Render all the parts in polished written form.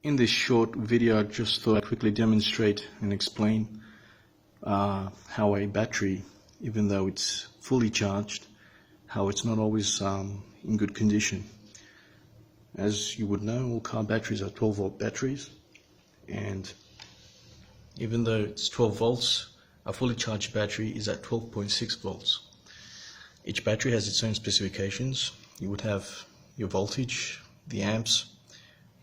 In this short video, I just thought I'd quickly demonstrate and explain how a battery, even though it's fully charged, how it's not always in good condition. As you would know, all car batteries are 12-volt batteries, and even though it's 12 volts, a fully charged battery is at 12.6 volts. Each battery has its own specifications. You would have your voltage, the amps,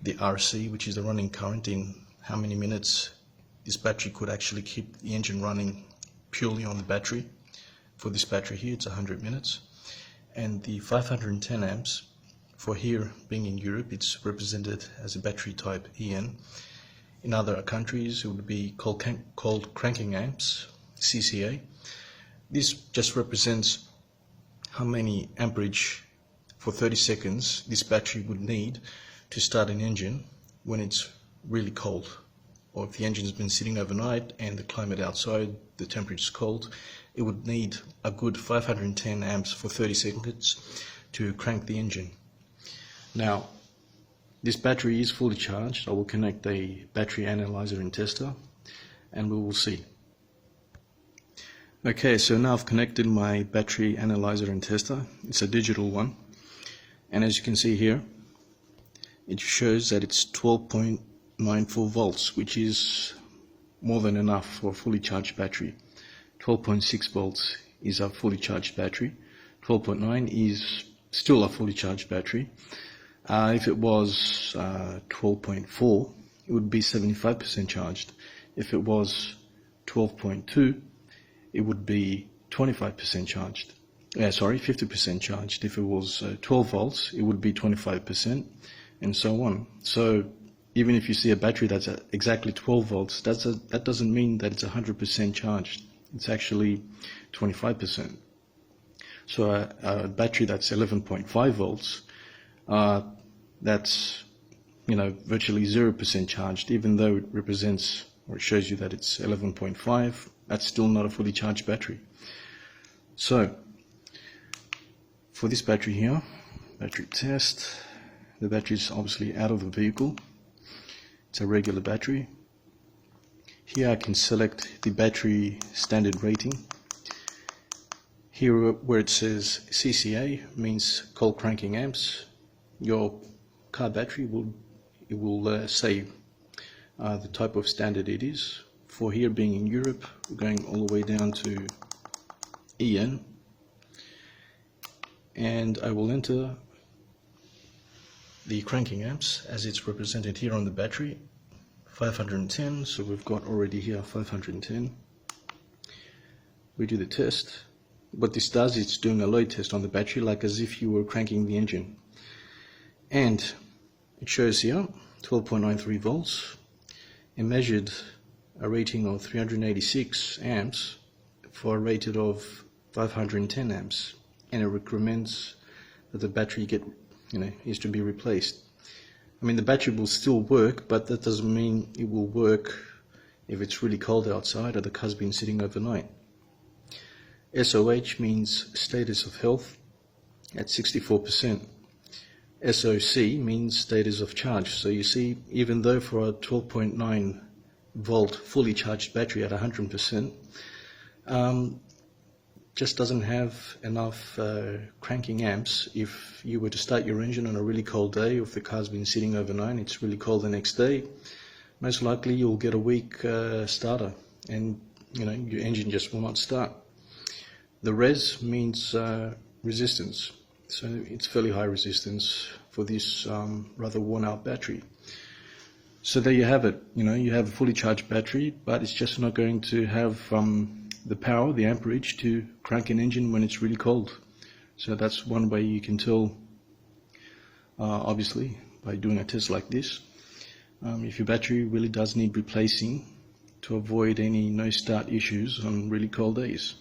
the RC, which is the running current, in how many minutes this battery could actually keep the engine running purely on the battery. For this battery here, it's 100 minutes. And the 510 amps, for here being in Europe, it's represented as a battery type EN. In other countries, it would be called cranking amps, CCA. This just represents how many amperage for 30 seconds this battery would need to start an engine when it's really cold, or if the engine's been sitting overnight and the climate outside, the temperature's cold, it would need a good 510 amps for 30 seconds to crank the engine. Now, this battery is fully charged. I will connect a battery analyzer and tester, and we will see. Okay, so now I've connected my battery analyzer and tester. It's a digital one, and as you can see here, it shows that it's 12.94 volts, which is more than enough for a fully charged battery. 12.6 volts is a fully charged battery. 12.9 is still a fully charged battery. If it was 12.4, it would be 75% charged. If it was 12.2, it would be 25% charged. 50% charged. If it was 12 volts, it would be 25%, and so on. So even if you see a battery that's at exactly 12 volts, that doesn't mean that it's 100% charged. It's actually 25%. So a battery that's 11.5 volts, that's virtually 0% charged. Even though it represents, or it shows you that it's 11.5, that's still not a fully charged battery. So for this battery here, battery test, the battery is obviously out of the vehicle. It's a regular battery. Here I can select the battery standard rating. Here where it says CCA means cold cranking amps, your car battery will say the type of standard it is. For here being in Europe, we're going all the way down to EN, and I will enter the cranking amps as it's represented here on the battery, 510. So we've got already here 510. We do the test. What this does, it's doing a load test on the battery, like as if you were cranking the engine, and it shows here 12.93 volts. It measured a rating of 386 amps for a rated of 510 amps, and it recommends that the battery is to be replaced. I mean, the battery will still work, but that doesn't mean it will work if it's really cold outside or the car's been sitting overnight. SOH means status of health at 64%. SOC means status of charge. So you see, even though for a 12.9 volt fully charged battery at 100%, just doesn't have enough cranking amps. If you were to start your engine on a really cold day, or if the car's been sitting overnight, it's really cold the next day, most likely you'll get a weak starter, and your engine just will not start. The res means resistance, so it's fairly high resistance for this rather worn out battery. So there you have it. You have a fully charged battery, but it's just not going to have the power, the amperage to crank an engine when it's really cold. So that's one way you can tell, obviously, by doing a test like this, if your battery really does need replacing to avoid any no start issues on really cold days.